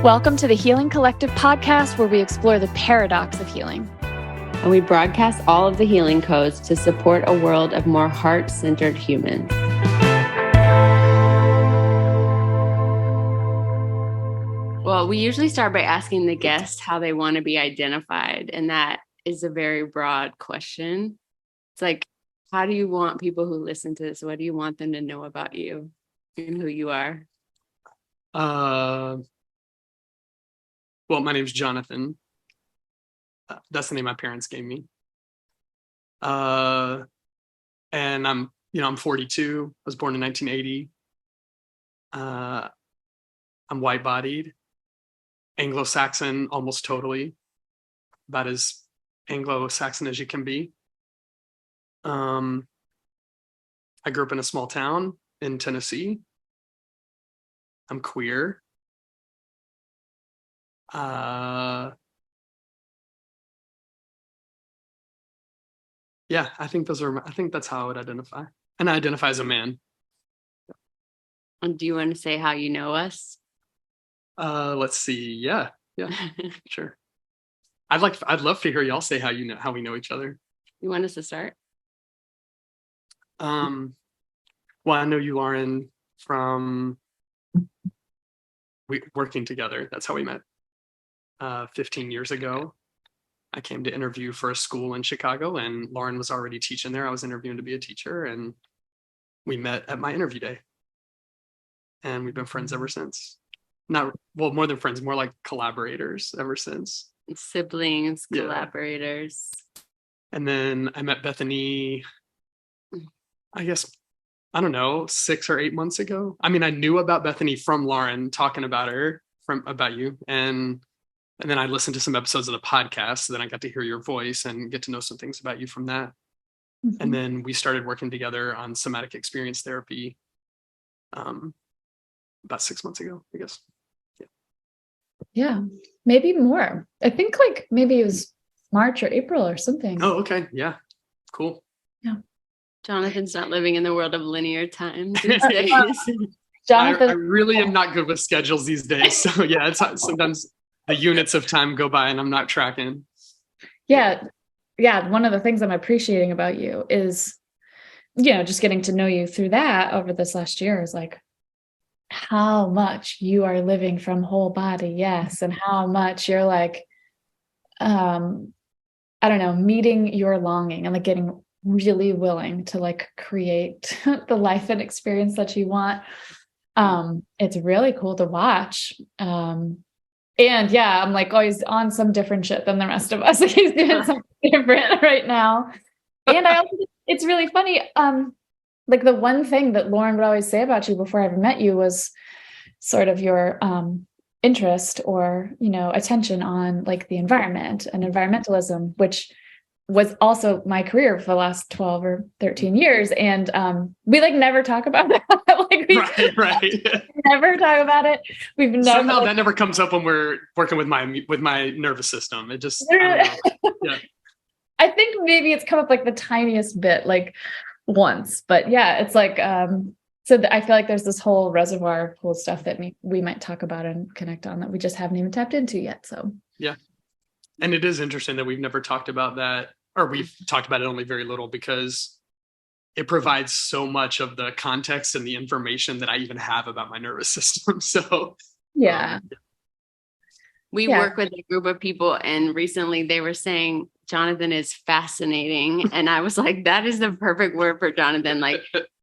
Welcome to the Healing Collective podcast, where we explore the paradox of healing. And we broadcast all of the healing codes to support a world of more heart-centered humans. Well, we usually start by asking the guest how they want to be identified. And that is a very broad question. It's like, how do you want people who listen to this? What do you want them to know about you and who you are? Well, my name's Jonathan. That's the name my parents gave me. And I'm 42. I was born in 1980. I'm white-bodied, Anglo-Saxon, almost totally, about as Anglo-Saxon as you can be. I grew up in a small town in Tennessee. I'm queer. Yeah, I think that's how I would identify. And I identify as a man. And do you want to say how you know us? Let's see. Yeah, sure. I'd love to hear y'all say how we know each other. You want us to start? Well, I know you, Lauren, from working together. That's how we met. 15 years ago, I came to interview for a school in Chicago, and Lauren was already teaching there. I was interviewing to be a teacher, and we met at my interview day. And we've been friends ever since. More than friends, more like collaborators ever since. Siblings, collaborators. And then I met Bethany, I guess, I don't know, 6 or 8 months ago. I mean, I knew about Bethany from Lauren talking about her, about you. And then I listened to some episodes of the podcast. So then I got to hear your voice and get to know some things about you from that. Mm-hmm. And then we started working together on somatic experience therapy about 6 months ago, I guess. Yeah, maybe more. I think maybe it was March or April or something. Oh, okay. Yeah. Cool. Yeah. Jonathan's not living in the world of linear time these days. Jonathan, I really am not good with schedules these days. So yeah, it's sometimes the units of time go by and I'm not tracking. Yeah. One of the things I'm appreciating about you is, just getting to know you through that over this last year is how much you are living from whole body. Yes. And how much you're meeting your longing and getting really willing to create the life and experience that you want. It's really cool to watch. And yeah, I'm always on some different shit than the rest of us. He's doing something different right now. And I also, it's really funny. The one thing that Lauren would always say about you before I ever met you was sort of your interest or, attention on the environment and environmentalism, which was also my career for the last 12 or 13 years. And we never talk about that. Right. Never talk about it. We've never somehow that never comes up when we're working with my nervous system. It just I don't know. Yeah. I think maybe it's come up the tiniest bit once, but yeah, it's I feel there's this whole reservoir of cool stuff that we might talk about and connect on that we just haven't even tapped into yet. So yeah. And it is interesting that we've never talked about that, or we've talked about it only very little, because it provides so much of the context and the information that I even have about my nervous system. So yeah. We work with a group of people, and recently they were saying Jonathan is fascinating. And I was like, that is the perfect word for Jonathan.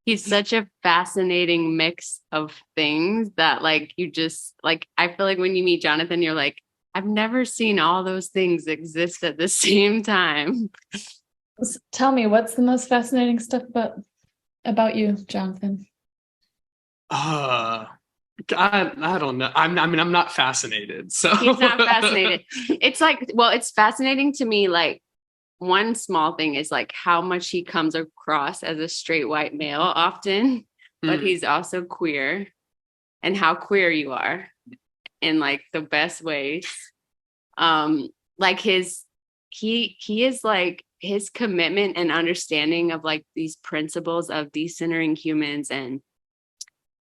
He's such a fascinating mix of things that you just I feel when you meet Jonathan, you're I've never seen all those things exist at the same time. Tell me, what's the most fascinating stuff about you, Jonathan? I don't know. I'm not fascinated. So he's not fascinated. It's it's fascinating to me. One small thing is how much he comes across as a straight white male often, but he's also queer, and how queer you are in the best ways. He is his commitment and understanding of these principles of decentering humans and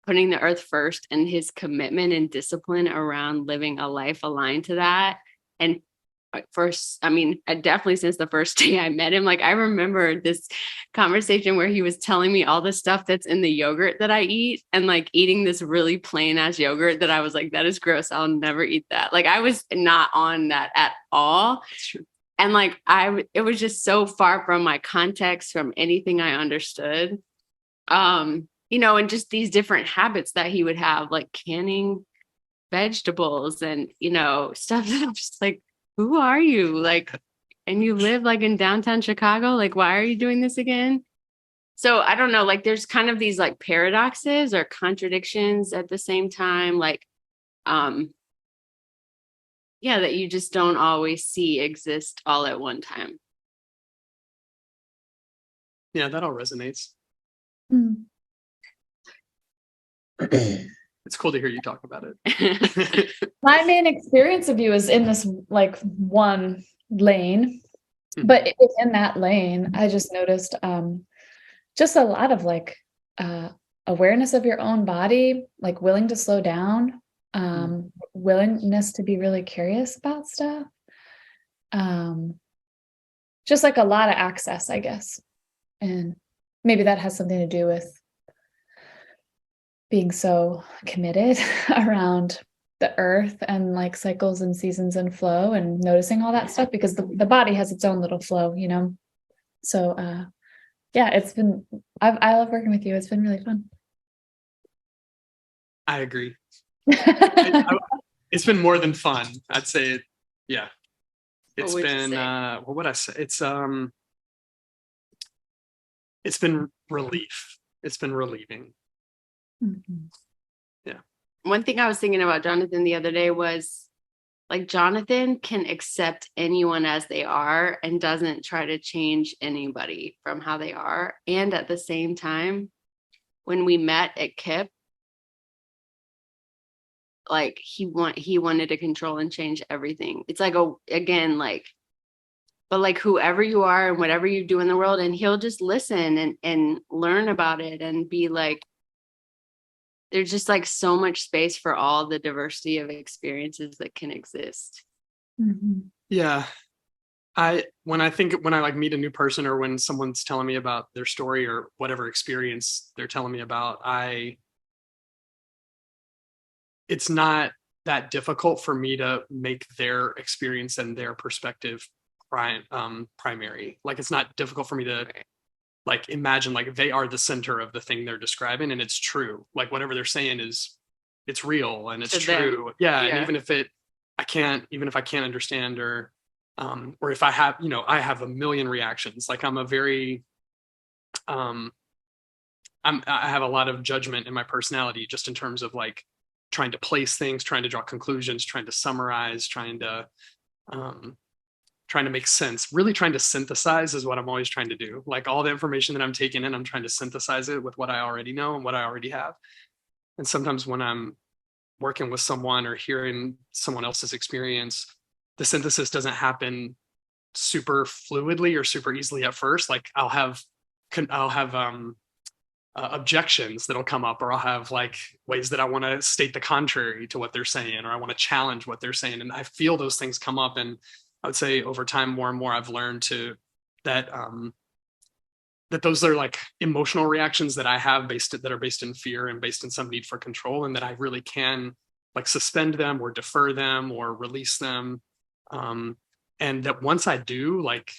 putting the earth first and his commitment and discipline around living a life aligned to that. And first, I mean, definitely since the first day I met him, like I remember this conversation where he was telling me all the stuff that's in the yogurt that I eat, and like eating this really plain ass yogurt that I was like, that is gross. I'll never eat that. Like I was not on that at all. And like, it was just so far from my context, from anything I understood. You know, and just these different habits that he would have, like canning vegetables and, you know, stuff that I'm just like, who are you? Like, and you live like in downtown Chicago. Like, why are you doing this again? So I don't know, like there's kind of these like paradoxes or contradictions at the same time. Like, yeah, that you just don't always see exist all at one time. Yeah, that all resonates. Mm. It's cool to hear you talk about it. My main experience of you is in this like one lane, but within that lane, I just noticed just a lot of like awareness of your own body, like willing to slow down, willingness to be really curious about stuff. Just like a lot of access, I guess. And maybe that has something to do with being so committed around the earth and like cycles and seasons and flow, and noticing all that stuff, because the body has its own little flow, you know? So, yeah, I love working with you. It's been really fun. I agree. It's been more than fun. I'd say, yeah. It's been, what would I say? It's been relief. It's been relieving. Mm-hmm. Yeah. One thing I was thinking about Jonathan the other day was like Jonathan can accept anyone as they are and doesn't try to change anybody from how they are. And at the same time, when we met at KIP, like he wanted to control and change everything. It's like, but like whoever you are and whatever you do in the world, and he'll just listen and learn about it and be like, there's just like so much space for all the diversity of experiences that can exist. Mm-hmm. Yeah. When I like meet a new person, or when someone's telling me about their story or whatever experience they're telling me about, it's not that difficult for me to make their experience and their perspective primary. Like, it's not difficult for me to like imagine like they are the center of the thing they're describing, and it's true. Like whatever they're saying it's real and it's true. Yeah. And even if I can't understand, or if I have, I have a million reactions. Like I'm a very, I have a lot of judgment in my personality, just in terms of like trying to place things, trying to draw conclusions, trying to summarize, trying to make sense, really trying to synthesize is what I'm always trying to do. Like all the information that I'm taking in, I'm trying to synthesize it with what I already know and what I already have. And sometimes when I'm working with someone or hearing someone else's experience, the synthesis doesn't happen super fluidly or super easily at first. Like I'll have objections that'll come up, or I'll have like ways that I want to state the contrary to what they're saying, or I want to challenge what they're saying. And I feel those things come up. And I would say over time, more and more, I've learned that those are like emotional reactions that I have that are based in fear and based in some need for control, and that I really can like suspend them or defer them or release them. And that once I do, like,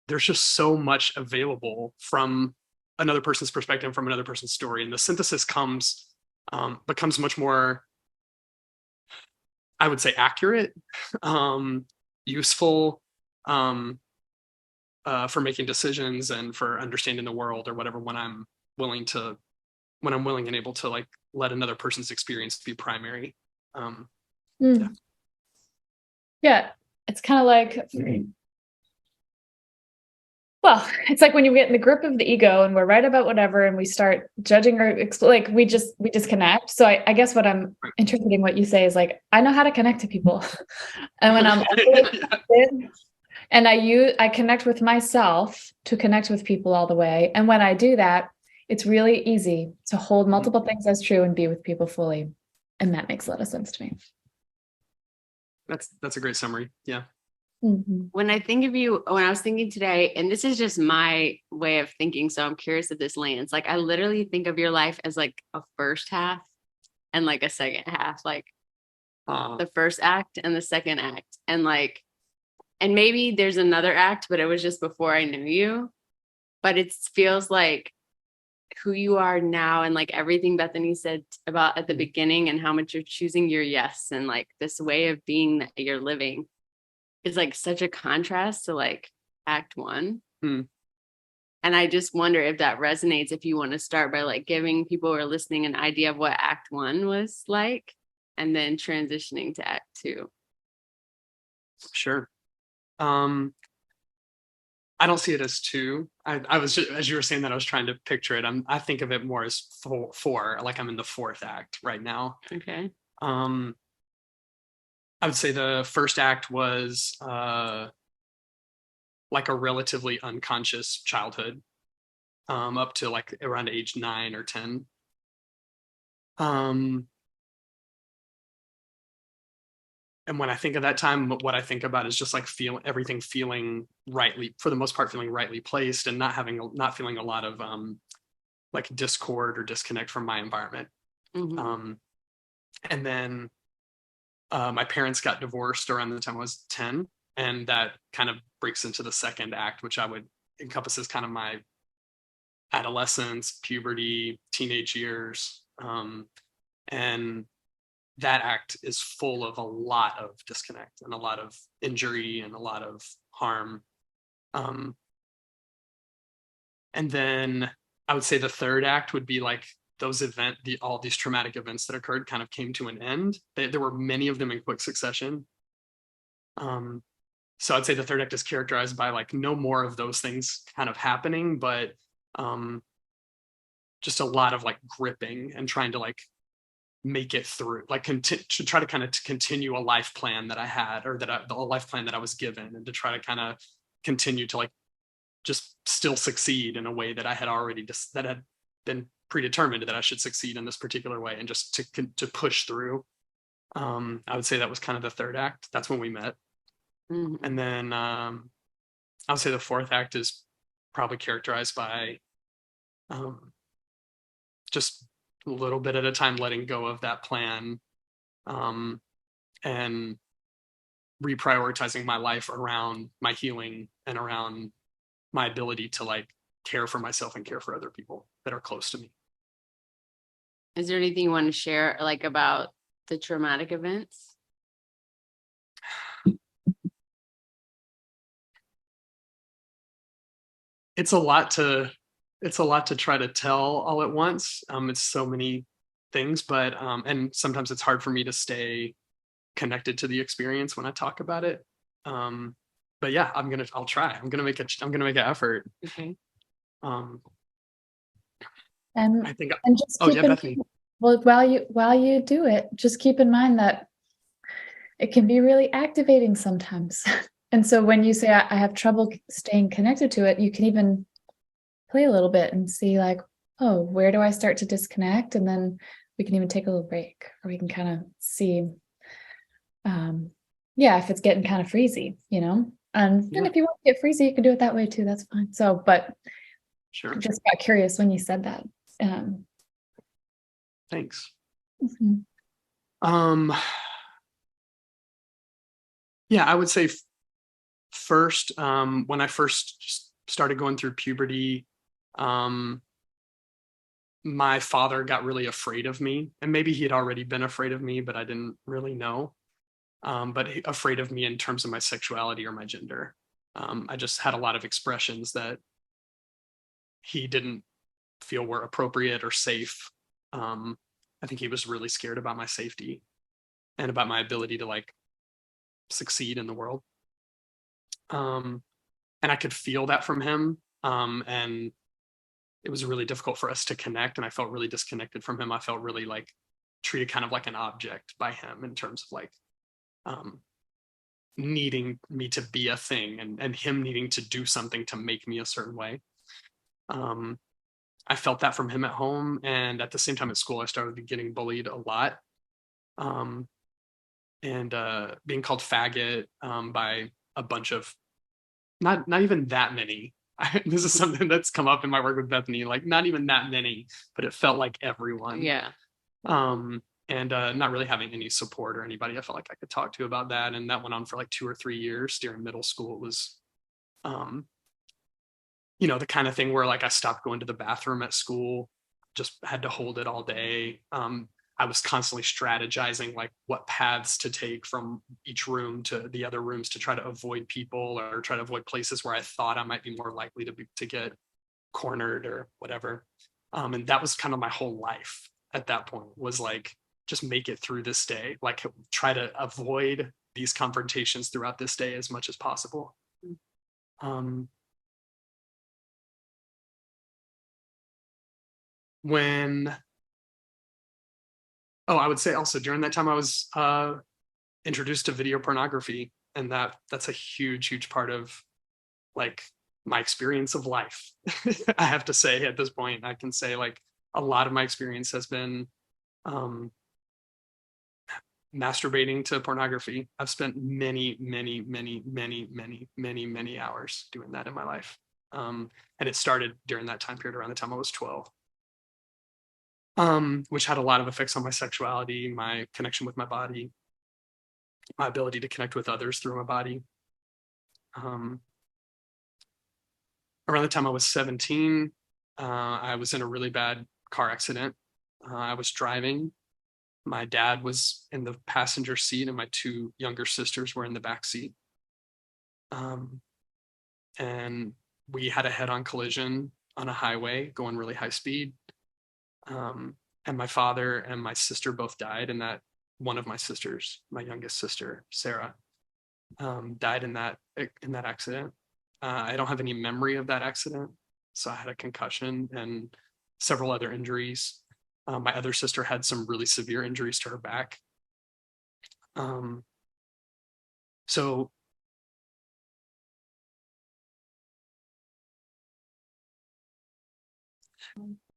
there's just so much available from another person's perspective, from another person's story. And the synthesis becomes much more, I would say, accurate, useful, for making decisions and for understanding the world or whatever, when I'm willing and able to like let another person's experience be primary. Yeah, it's kind of like, well, it's like when you get in the grip of the ego and we're right about whatever, and we start judging or like we disconnect. So I guess what I'm interpreting what you say is like, I know how to connect to people. And when I'm and I connect with myself to connect with people all the way. And when I do that, it's really easy to hold multiple things as true and be with people fully. And that makes a lot of sense to me. That's a great summary. Yeah. When I think of you, when I was thinking today, and this is just my way of thinking, so I'm curious if this lands. Like I literally think of your life as like a first half and like a second half, like the first act and the second act. And like, and maybe there's another act, but it was just before I knew you. But it feels like who you are now and like everything Bethany said about at the beginning and how much you're choosing your yes and like this way of being that you're living is like such a contrast to like act one. And I just wonder if that resonates, if you want to start by like giving people who are listening an idea of what act one was like and then transitioning to act two. Sure. I don't see it as two. I was just, as you were saying that, I was trying to picture it. I think of it more as four, like I'm in the fourth act right now. Okay. I would say the first act was like a relatively unconscious childhood, up to like around age 9 or 10. And when I think of that time, what I think about is just like everything feeling rightly, for the most part, feeling rightly placed and not feeling a lot of like discord or disconnect from my environment. And then my parents got divorced around the time I was 10. And that kind of breaks into the second act, which I would encompasses kind of my adolescence, puberty, teenage years. And that act is full of a lot of disconnect and a lot of injury and a lot of harm. And then I would say the third act would be like those all these traumatic events that occurred kind of came to an end. There were many of them in quick succession. So I'd say the third act is characterized by like no more of those things kind of happening, but just a lot of like gripping and trying to like make it through, like to try to kind of continue a life plan that I had, or a life plan that I was given, and to try to kind of continue to like just still succeed in a way that I had already that had been predetermined that I should succeed in this particular way, and just to push through. I would say that was kind of the third act. That's when we met. And then I would say the fourth act is probably characterized by just a little bit at a time letting go of that plan, and reprioritizing my life around my healing and around my ability to like care for myself and care for other people that are close to me. Is there anything you want to share like about the traumatic events? It's a lot to try to tell all at once. It's so many things, but and sometimes it's hard for me to stay connected to the experience when I talk about it. But yeah, I'll try. I'm gonna make an effort. Okay. And I think. And just keep Bethany. Well, while you do it, just keep in mind that it can be really activating sometimes. And so when you say I have trouble staying connected to it, you can even play a little bit and see like, oh, where do I start to disconnect? And then we can even take a little break, or we can kind of see, if it's getting kind of freezy, And if you want to get freezy, you can do it that way too. That's fine. So, but sure. Just got curious when you said that. Thanks. Mm-hmm. Yeah, I would say first, when I first started going through puberty, my father got really afraid of me, and maybe he had already been afraid of me, but I didn't really know. But afraid of me in terms of my sexuality or my gender. I just had a lot of expressions that he didn't feel were appropriate or safe. I think he was really scared about my safety and about my ability to like succeed in the world. And I could feel that from him. And it was really difficult for us to connect, and I felt really disconnected from him. I felt really like treated kind of like an object by him in terms of like needing me to be a thing, and him needing to do something to make me a certain way. I felt that from him at home, and at the same time at school, I started getting bullied a lot, um, and being called faggot by a bunch of not even that many. This is something that's come up in my work with Bethany, like not even that many, but it felt like everyone. Yeah. Um, and not really having any support or anybody I felt like I could talk to about that. And that went on for like 2 or 3 years during middle school. It was, um, the kind of thing where like I stopped going to the bathroom at school, just had to hold it all day. I was constantly strategizing like what paths to take from each room to the other rooms to try to avoid people or try to avoid places where I thought I might be more likely to get cornered or whatever. And that was kind of my whole life at that point, was like, just make it through this day, like try to avoid these confrontations throughout this day as much as possible. When I would say also during that time I was introduced to video pornography, and that's a huge part of like my experience of life. I have to say at this point, I can say like a lot of my experience has been masturbating to pornography. I've spent many hours doing that in my life. And it started during that time period, around the time I was 12. Which had a lot of effects on my sexuality, my connection with my body, my ability to connect with others through my body. Around the time I was 17, I was in a really bad car accident. I was driving. My dad was in the passenger seat, and my 2 younger sisters were in the back seat. And we had a head-on collision on a highway going really high speed. And my father and my sister both died in that. One of my sisters, my youngest sister, Sarah, died in that accident. I don't have any memory of that accident. So I had a concussion and several other injuries. My other sister had some really severe injuries to her back. So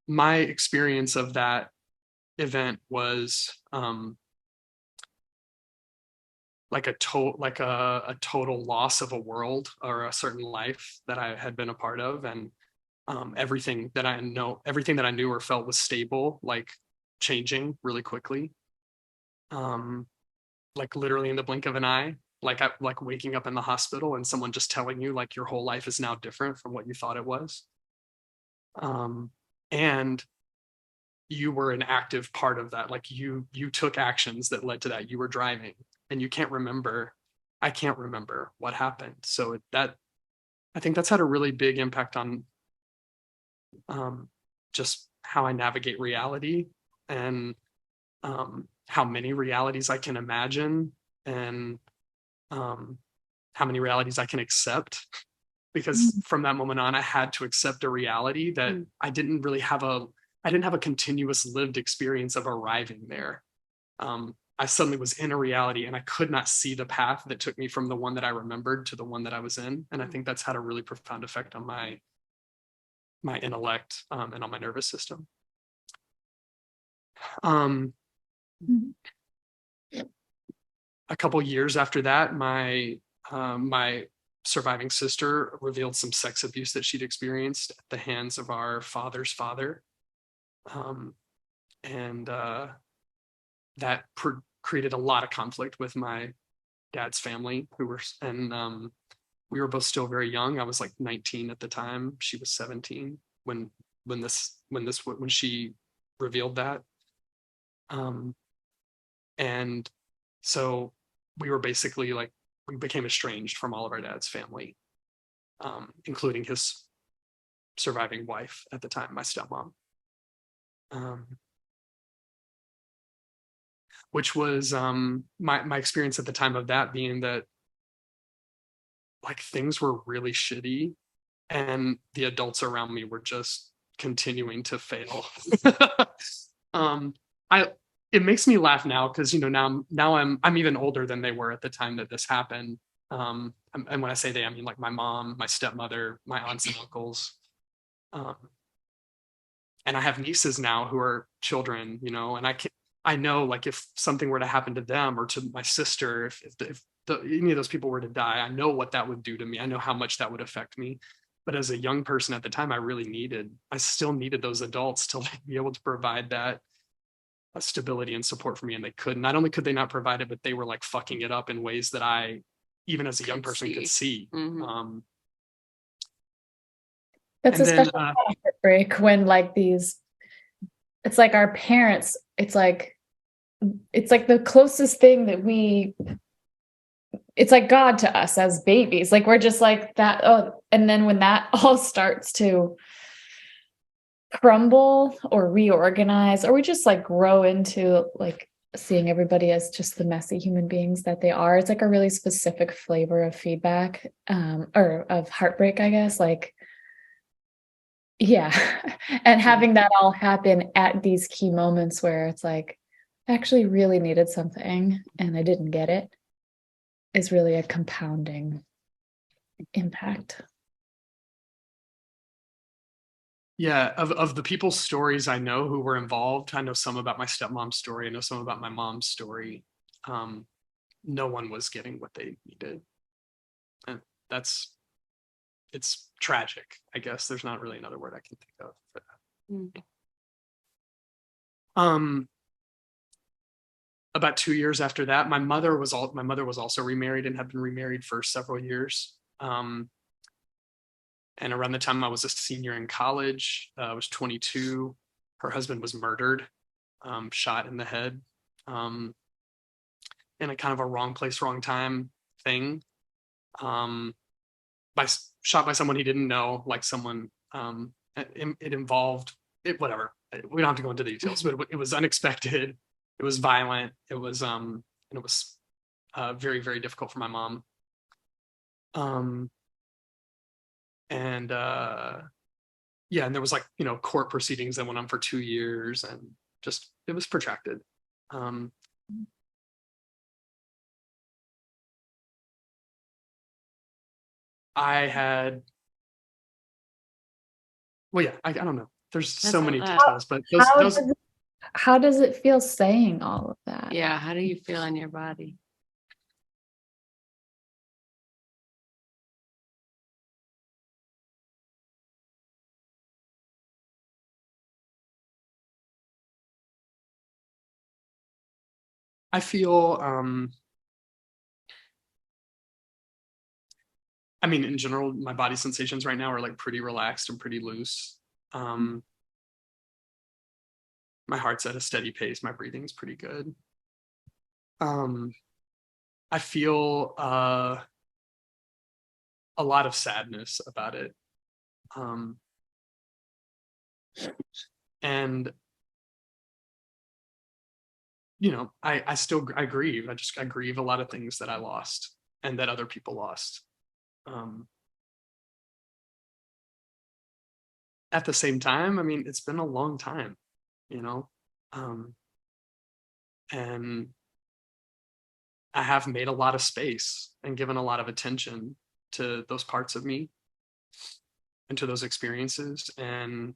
my experience of that event was like a total loss of a world or a certain life that I had been a part of, and everything that I knew or felt was stable, like changing really quickly, like literally in the blink of an eye, like waking up in the hospital and someone just telling you like your whole life is now different from what you thought it was, and you were an active part of that. Like you took actions that led to that. You were driving and I can't remember what happened. So that, I think that's had a really big impact on just how I navigate reality, and how many realities I can imagine, and how many realities I can accept. Because from that moment on, I had to accept a reality that I didn't have a continuous lived experience of arriving there. I suddenly was in a reality and I could not see the path that took me from the one that I remembered to the one that I was in. And I think that's had a really profound effect on my intellect, and on my nervous system. A couple years after that, my surviving sister revealed some sex abuse that she'd experienced at the hands of our father's father. And that created a lot of conflict with my dad's family, we were both still very young. I was like 19 at the time. She was 17 when she revealed that. And so we were basically like, we became estranged from all of our dad's family, including his surviving wife at the time, my stepmom. Which was my experience at the time of that being that like things were really shitty and the adults around me were just continuing to fail. It makes me laugh now because now I'm even older than they were at the time that this happened. And when I say they, I mean like my mom, my stepmother, my aunts and uncles. And I have nieces now who are children, and I know, like, if something were to happen to them or to my sister, if any of those people were to die, I know what that would do to me. I know how much that would affect me. But as a young person at the time, I still needed those adults to, like, be able to provide that stability and support for me. And they couldn't. Not only could they not provide it, but they were, like, fucking it up in ways that I, even as a young person, could see. Mm-hmm. That's and especially heartbreak when, like, it's like our parents, it's like the closest thing that it's like God to us as babies. Like, we're just like that. Oh, and then when that all starts to crumble or reorganize, or we just, like, grow into, like, seeing everybody as just the messy human beings that they are, it's like a really specific flavor of feedback, or of heartbreak, I guess. Like, yeah. And having that all happen at these key moments where it's like, I actually really needed something and I didn't get it, is really a compounding impact. Yeah, of the people's stories I know who were involved, I know some about my stepmom's story, I know some about my mom's story. No one was getting what they needed. And it's tragic, I guess. There's not really another word I can think of for that. Mm. About 2 years after that, my mother was also remarried and had been remarried for several years. And around the time I was a senior in college, I was 22. Her husband was murdered, shot in the head, in a kind of a wrong place, wrong time thing. Shot by someone he didn't know, like someone. It involved it. Whatever. We don't have to go into the details, but it was unexpected. It was violent. It was and it was very, very difficult for my mom. And yeah, and there was, like, court proceedings that went on for 2 years, and just, it was protracted. I had, well, yeah, I don't know. There's so many details, but how does it feel saying all of that? Yeah. How do you feel in your body? I feel, I mean, in general, my body sensations right now are, like, pretty relaxed and pretty loose. My heart's at a steady pace. My breathing's pretty good. I feel a lot of sadness about it. And I grieve. I grieve a lot of things that I lost and that other people lost. At the same time, I mean, it's been a long time, and I have made a lot of space and given a lot of attention to those parts of me and to those experiences. And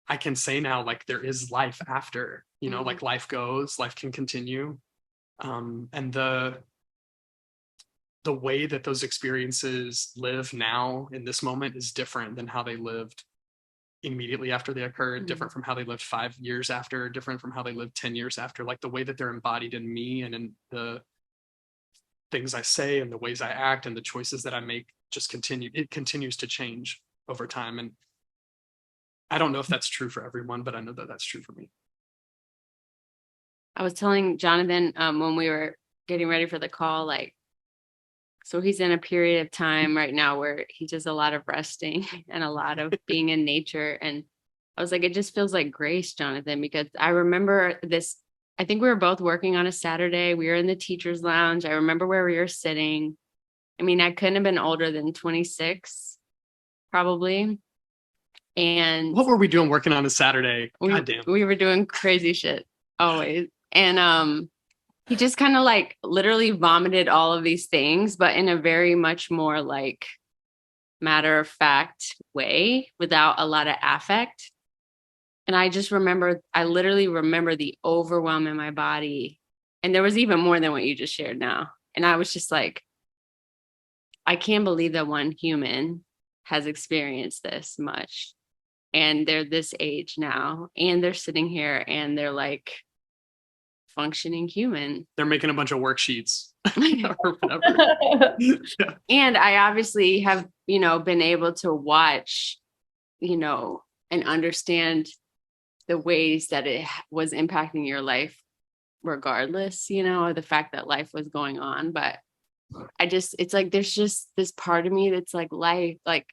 I can say now, like, there is life after, like, life goes, life can continue. And the way that those experiences live now in this moment is different than how they lived immediately after they occurred, different from how they lived 5 years after, different from how they lived 10 years after. Like, the way that they're embodied in me and in the things I say and the ways I act and the choices that I make it continues to change over time. And I don't know if that's true for everyone, but I know that that's true for me. I was telling Jonathan when we were getting ready for the call, like, so he's in a period of time right now where he does a lot of resting and a lot of being in nature. And I was like, it just feels like grace, Jonathan, because I remember this. I think we were both working on a Saturday. We were in the teacher's lounge. I remember where we were sitting. I mean, I couldn't have been older than 26, probably. And what were we doing working on a Saturday? Goddamn. We were doing crazy shit always. And he just kind of, like, literally vomited all of these things, but in a very much more, like, matter of fact way, without a lot of affect. And I literally remember the overwhelm in my body. And there was even more than what you just shared now. And I was just like, I can't believe that one human has experienced this much. And they're this age now, and they're sitting here and they're like functioning human. They're making a bunch of worksheets or whatever. Yeah. And I obviously have, been able to watch, and understand the ways that it was impacting your life regardless, of the fact that life was going on. But it's like, there's just this part of me that's like life, like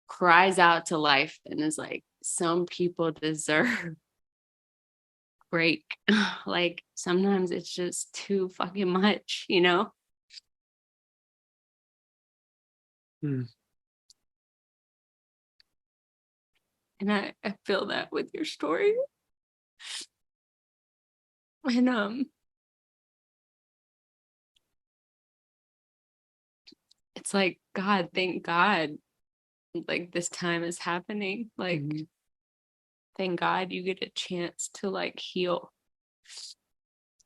cries out to life and is like, some people deserve break. Like sometimes it's just too fucking much, Hmm. And I feel that with your story. And it's like, God, thank God, like this time is happening. Like, thank God you get a chance to like heal.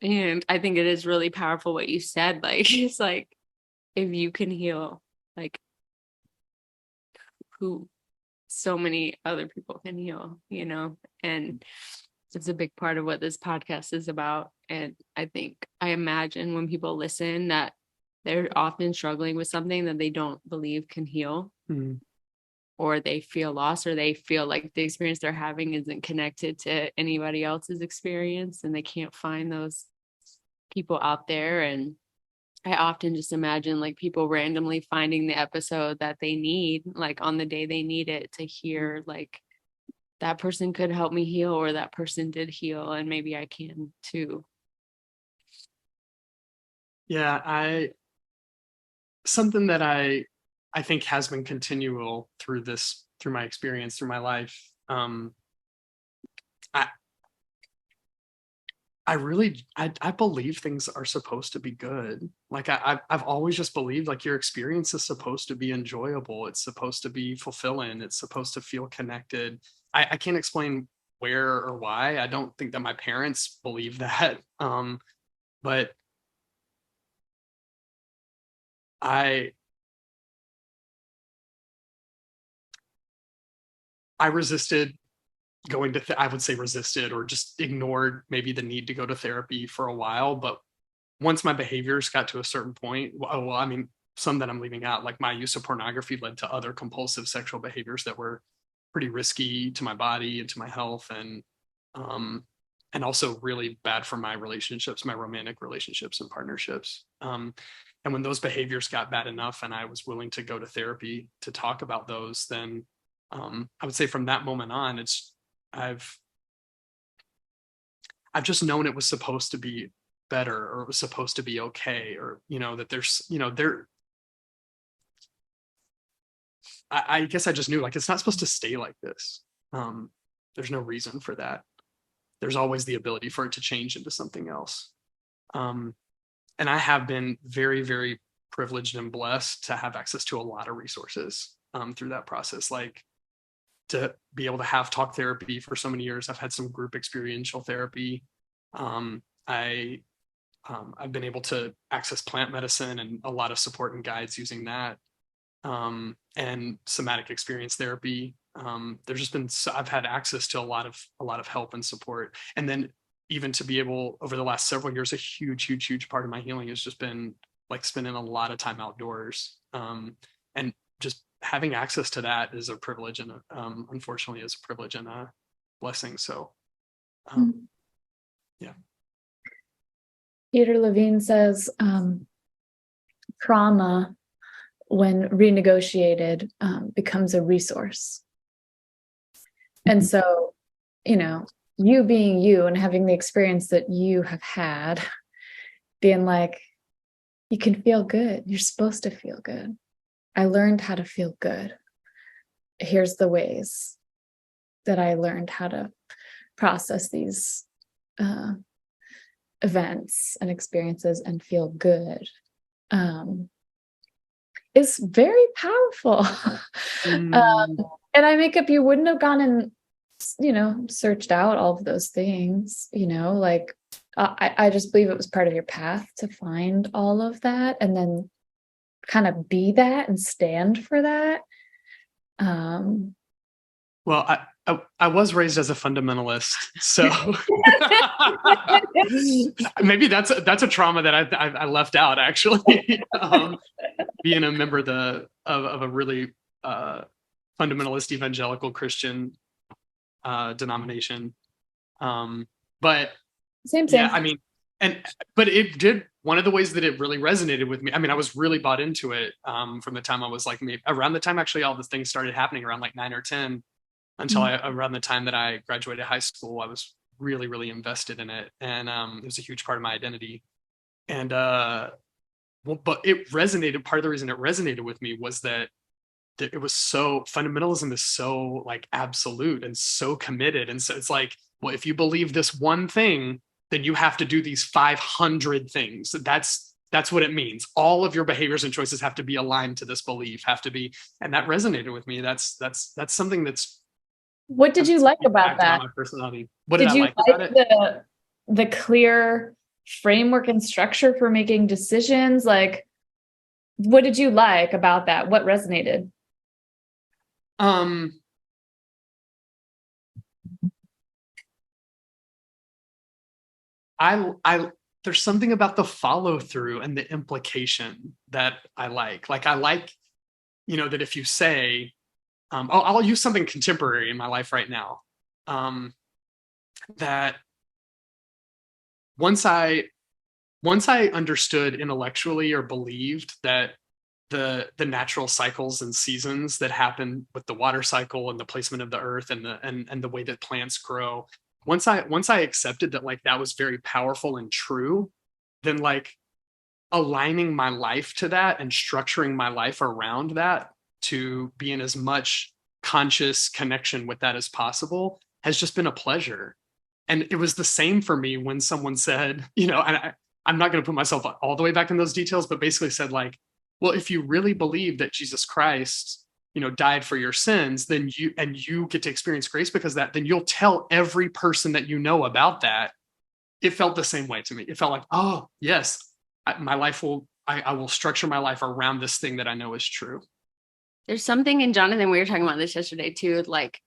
And I think it is really powerful what you said. Like, it's like, if you can heal, like, who so many other people can heal, and it's a big part of what this podcast is about. And I imagine when people listen that they're often struggling with something that they don't believe can heal, or they feel lost, or they feel like the experience they're having isn't connected to anybody else's experience, and they can't find those people out there. And I often just imagine like people randomly finding the episode that they need, like on the day they need it, to hear like that person could help me heal, or that person did heal, and maybe I can too. Yeah, something that I think has been continual through my experience, through my life. I believe things are supposed to be good. Like I've always just believed like your experience is supposed to be enjoyable. It's supposed to be fulfilling. It's supposed to feel connected. I can't explain where or why. I don't think that my parents believe that. But I resisted going to I would say resisted or just ignored maybe the need to go to therapy for a while. But once my behaviors got to a certain point, well, I mean, some that I'm leaving out, like my use of pornography led to other compulsive sexual behaviors that were pretty risky to my body and to my health, and also really bad for my relationships, my romantic relationships and partnerships. And when those behaviors got bad enough and I was willing to go to therapy to talk about those, then I would say from that moment on, I've just known it was supposed to be better, or it was supposed to be okay, or that there's I guess I just knew like it's not supposed to stay like this. There's no reason for that. There's always the ability for it to change into something else. And I have been very, very privileged and blessed to have access to a lot of resources through that process. Like to be able to have talk therapy for so many years. I've had some group experiential therapy. I've been able to access plant medicine and a lot of support and guides using that, and somatic experience therapy. There's just been I've had access to a lot of help and support, and then even to be able over the last several years, a huge part of my healing has just been like spending a lot of time outdoors, and just having access to that is a privilege, and unfortunately is a privilege and a blessing. So yeah. Peter Levine says trauma, when renegotiated, becomes a resource. And so, you being you and having the experience that you have had, being like, you can feel good. You're supposed to feel good. I learned how to feel good. Here's the ways that I learned how to process these events and experiences and feel good. Is very powerful. And I make up, you wouldn't have gone in searched out all of those things, like I just believe it was part of your path to find all of that and then kind of be that and stand for that. Well, I was raised as a fundamentalist, so maybe that's a trauma that I left out, actually. Being a member of a really fundamentalist evangelical Christian denomination, but same. yeah, I mean, but it did. One of the ways that it really resonated with me, I mean, I was really bought into it from the time I was like, maybe around the time actually all the things started happening, around like 9 or 10, until around the time that I graduated high school. I was really, really invested in it, and it was a huge part of my identity. And but it resonated. Part of the reason it resonated with me was that it was so, fundamentalism is so like absolute and so committed, and so it's like, well, if you believe this one thing, then you have to do these 500 things. That's what it means. All of your behaviors and choices have to be aligned to this belief, and that resonated with me. That's something that's. What did you like about that? My personality. What did I like about it? The clear framework and structure for making decisions. Like, what did you like about that? What resonated? There's something about the follow through and the implication that I like. Like, I like, that if you say, I'll use something contemporary in my life right now. That once I understood intellectually or believed that the natural cycles and seasons that happen with the water cycle and the placement of the earth and the way that plants grow, once I accepted that, like, that was very powerful and true, then like aligning my life to that and structuring my life around that to be in as much conscious connection with that as possible has just been a pleasure. And it was the same for me when someone said, and I'm not going to put myself all the way back in those details, but basically said, like, well, if you really believe that Jesus Christ, died for your sins, then you get to experience grace because of that, then you'll tell every person that you know about that. It felt the same way to me. It felt like, oh yes, I will structure my life around this thing that I know is true. There's something in Jonathan, we were talking about this yesterday too, like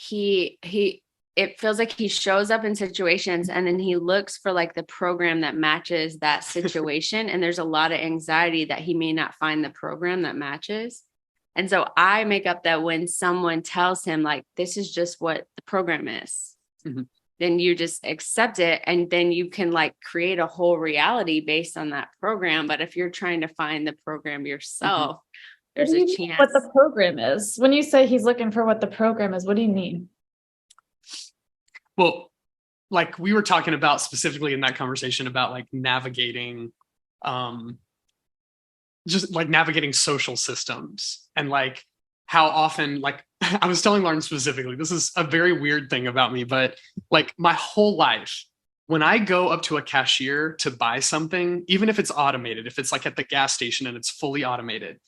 it feels like he shows up in situations and then he looks for like the program that matches that situation. And there's a lot of anxiety that he may not find the program that matches. And so I make up that when someone tells him like, this is just what the program is, then you just accept it. And then you can like create a whole reality based on that program. But if you're trying to find the program yourself, there's a chance. What the program is. When you say he's looking for what the program is, what do you mean? Well, like we were talking about specifically in that conversation about like navigating, just like navigating social systems, and like how often, like I was telling Lauren specifically, this is a very weird thing about me, but like my whole life, when I go up to a cashier to buy something, even if it's automated, if it's like at the gas station and it's fully automated,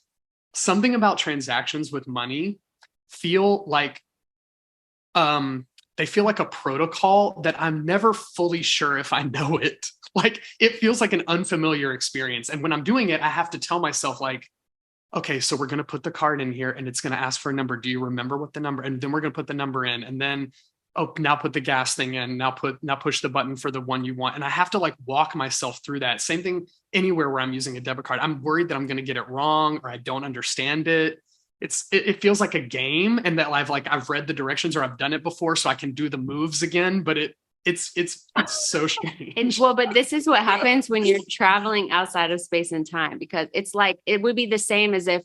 something about transactions with money feel like, they feel like a protocol that I'm never fully sure if I know it. Like it feels like an unfamiliar experience. And when I'm doing it, I have to tell myself like, okay, so we're going to put the card in here and it's going to ask for a number. Do you remember what the number? And then we're going to put the number in, and then, oh, now put the gas thing in, now push the button for the one you want. And I have to like walk myself through that. Same thing anywhere where I'm using a debit card. I'm worried that I'm going to get it wrong or I don't understand it. It feels like a game, and that I've read the directions or I've done it before, so I can do the moves again. But it's so strange. But this is what happens when you're traveling outside of space and time, because it's like it would be the same as if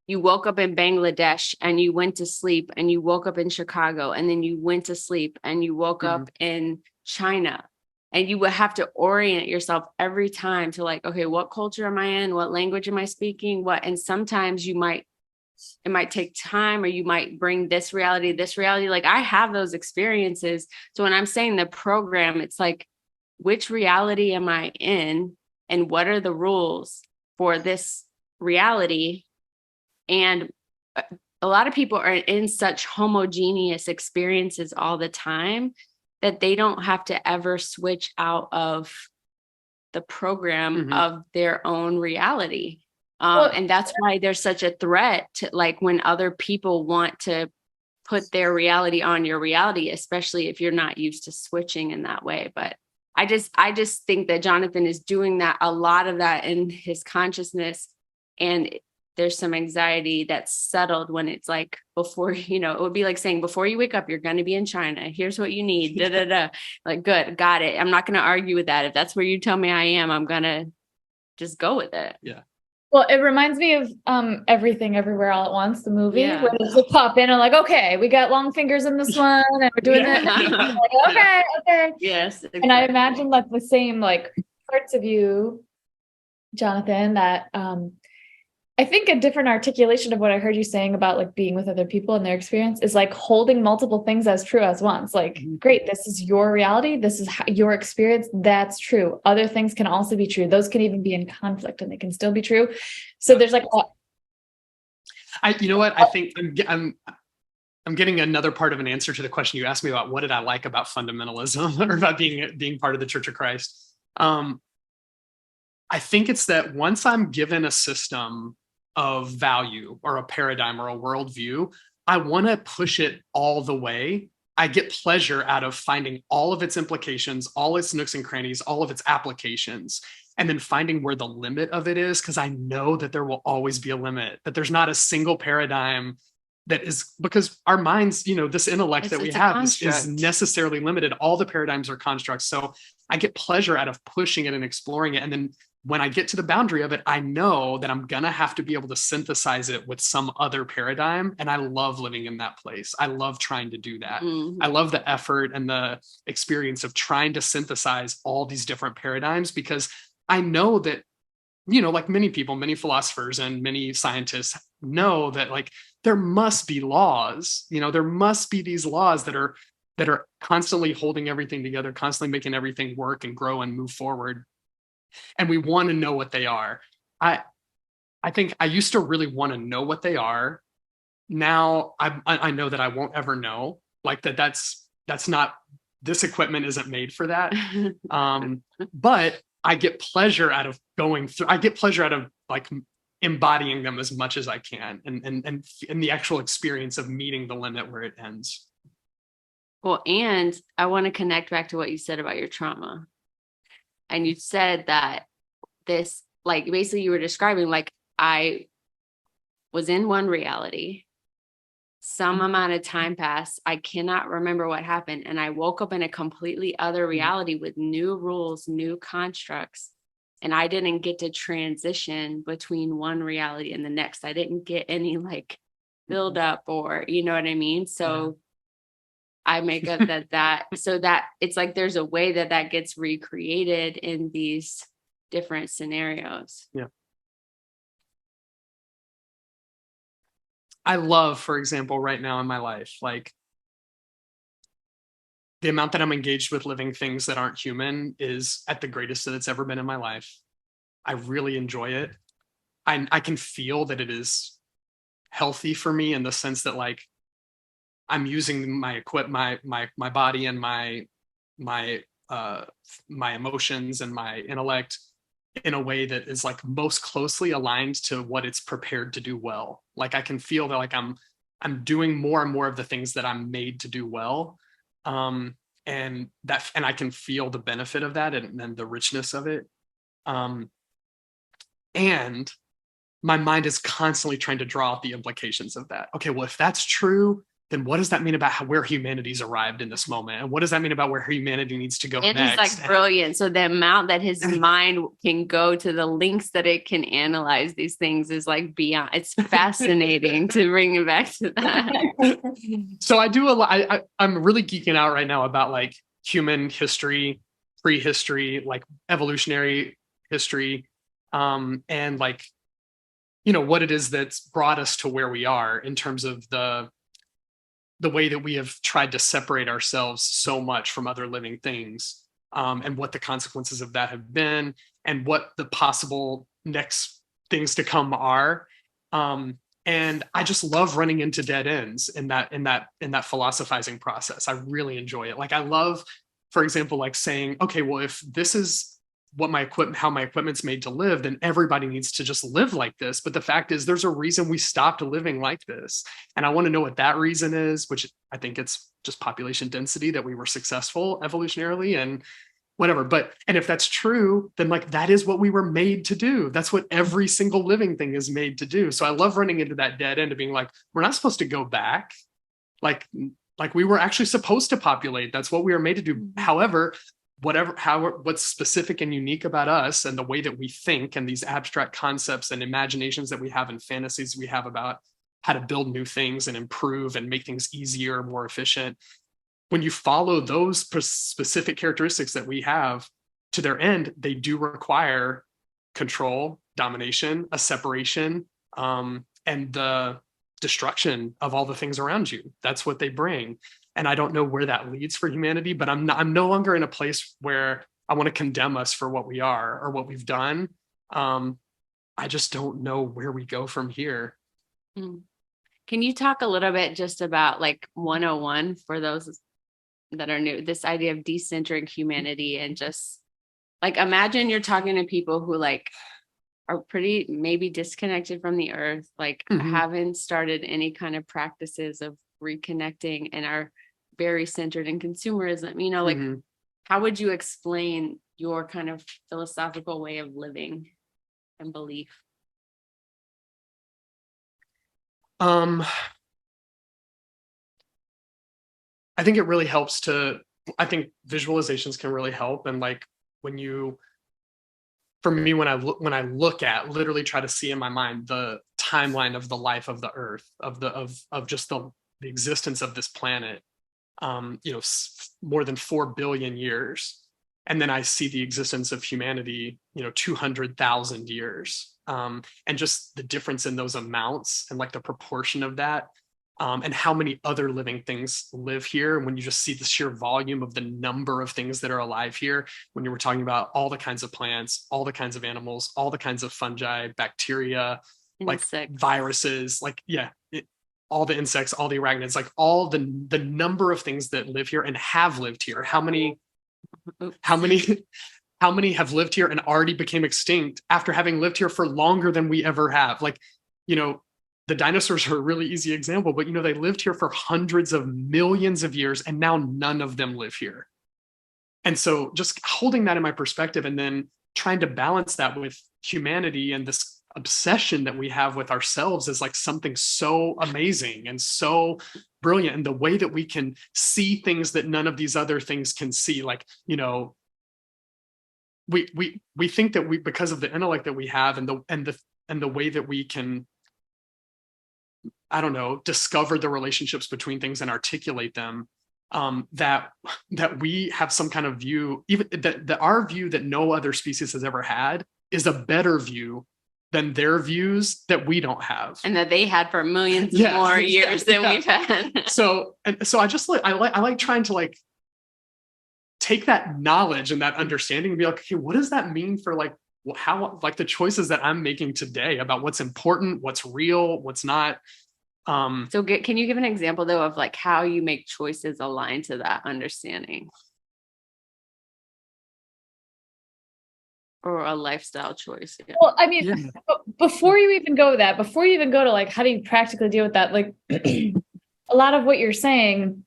you woke up in Bangladesh and you went to sleep, and you woke up in Chicago and then you went to sleep and you woke up in China, and you would have to orient yourself every time to like, okay, what culture am I in? What language am I speaking? And sometimes it might take time, or you might bring this reality. Like I have those experiences. So when I'm saying the program, it's like, which reality am I in and what are the rules for this reality? And a lot of people are in such homogeneous experiences all the time that they don't have to ever switch out of the program of their own reality. And that's why there's such a threat to, like, when other people want to put their reality on your reality, especially if you're not used to switching in that way. But I just think that Jonathan is doing that, a lot of that in his consciousness. And there's some anxiety that's settled when it's like, before, you know, it would be like saying, before you wake up, you're going to be in China. Here's what you need. Da, da, da. Like, good. Got it. I'm not going to argue with that. If that's where you tell me I am, I'm going to just go with it. Yeah. Well, it reminds me of Everything Everywhere All at Once, the movie, where they just pop in and like, okay, we got long fingers in this one, and we're doing it. Like, okay. Yes. Exactly. And I imagine like the same like parts of you, Jonathan, that I think a different articulation of what I heard you saying about like being with other people and their experience is like holding multiple things as true as once. Like, great, this is your reality. This is your experience. That's true. Other things can also be true. Those can even be in conflict and they can still be true. So there's like, you know what? I think I'm getting another part of an answer to the question you asked me about what did I like about fundamentalism or about being part of the Church of Christ. I think it's that once I'm given a system of value or a paradigm or a worldview, I want to push it all the way. I get pleasure out of finding all of its implications, all its nooks and crannies, all of its applications, and then finding where the limit of it is, because I know that there will always be a limit, that there's not a single paradigm that is, because our minds, you know, this intellect that we have is necessarily limited. All the paradigms are constructs. So I get pleasure out of pushing it and exploring it. And then when I get to the boundary of it, I know that I'm going to have to be able to synthesize it with some other paradigm. And I love living in that place. I love trying to do that. I love the effort and the experience of trying to synthesize all these different paradigms, because I know that, you know, like many people, many philosophers and many scientists know that like there must be laws, you know, there must be these laws that are constantly holding everything together, constantly making everything work and grow and move forward. And we want to know what they are. I think I used to really want to know what they are. Now I know that I won't ever know, like that's not, this equipment isn't made for that. But I get pleasure out of going through, I get pleasure out of like embodying them as much as I can, and the actual experience of meeting the limit where it ends. Well, and I want to connect back to what you said about your trauma. And you said that this, like, basically you were describing, like, I was in one reality. Some amount of time passed. I cannot remember what happened. And I woke up in a completely other reality with new rules, new constructs. And I didn't get to transition between one reality and the next. I didn't get any like build up, or, you know what I mean? So I make up that so that it's like there's a way that gets recreated in these different scenarios. Yeah. I love, for example, right now in my life, like the amount that I'm engaged with living things that aren't human is at the greatest that it's ever been in my life. I really enjoy it. I can feel that it is healthy for me in the sense that like I'm using my body and my emotions and my intellect in a way that is like most closely aligned to what it's prepared to do well. Like I can feel that like I'm doing more and more of the things that I'm made to do well. And I can feel the benefit of that and the richness of it. And my mind is constantly trying to draw out the implications of that. Okay, well, if that's true, then what does that mean about where humanity's arrived in this moment? And what does that mean about where humanity needs to go next? It's like brilliant. So the amount that his mind can go to, the links that it can analyze these things is like beyond, it's fascinating to bring it back to that. So I do a lot. I'm really geeking out right now about like human history, prehistory, like evolutionary history, and like, you know, what it is that's brought us to where we are in terms of the way that we have tried to separate ourselves so much from other living things, and what the consequences of that have been, and what the possible next things to come are. And I just love running into dead ends in that philosophizing process. I really enjoy it. Like I love, for example, like saying, okay, well, if this is what how my equipment's made to live, then everybody needs to just live like this. But the fact is there's a reason we stopped living like this. And I want to know what that reason is, which I think it's just population density, that we were successful evolutionarily and whatever. And if that's true, then like that is what we were made to do. That's what every single living thing is made to do. So I love running into that dead end of being like, we're not supposed to go back. Like we were actually supposed to populate. That's what we were made to do. However, what's specific and unique about us and the way that we think and these abstract concepts and imaginations that we have and fantasies we have about how to build new things and improve and make things easier, more efficient. When you follow those specific characteristics that we have to their end, they do require control, domination, a separation, and the destruction of all the things around you. That's what they bring. And I don't know where that leads for humanity, but I'm no longer in a place where I want to condemn us for what we are or what we've done. I just don't know where we go from here. Can you talk a little bit just about like 101 for those that are new, this idea of decentering humanity, and just like, imagine you're talking to people who like are pretty maybe disconnected from the earth, like haven't started any kind of practices of reconnecting and are very centered in consumerism, like how would you explain your kind of philosophical way of living and belief? I think it really helps I think visualizations can really help. And like for me, when I look at, literally try to see in my mind the timeline of the life of the earth, of just the existence of this planet, more than 4 billion years. And then I see the existence of humanity, 200,000 years. And just the difference in those amounts and like the proportion of that. And how many other living things live here. And when you just see the sheer volume of the number of things that are alive here, when you were talking about all the kinds of plants, all the kinds of animals, all the kinds of fungi, bacteria, insects, like viruses, like, all the insects, all the arachnids, like all the number of things that live here and have lived here. How many have lived here and already became extinct after having lived here for longer than we ever have? Like, the dinosaurs are a really easy example, but they lived here for hundreds of millions of years and now none of them live here. And so just holding that in my perspective and then trying to balance that with humanity and this obsession that we have with ourselves is like something so amazing and so brilliant. And the way that we can see things that none of these other things can see, like, we think that because of the intellect that we have and the way that we can, I don't know, discover the relationships between things and articulate them, that we have some kind of view, even that our view that no other species has ever had is a better view than their views that we don't have, and that they had for millions more years than we've had. So I just I like trying to like take that knowledge and that understanding and be like, okay, what does that mean for like how, like, the choices that I'm making today about what's important, what's real, what's not. So can you give an example though of like how you make choices aligned to that understanding? Or a lifestyle choice? Yeah. Well, I mean, before you even go to like, how do you practically deal with that? Like a lot of what you're saying,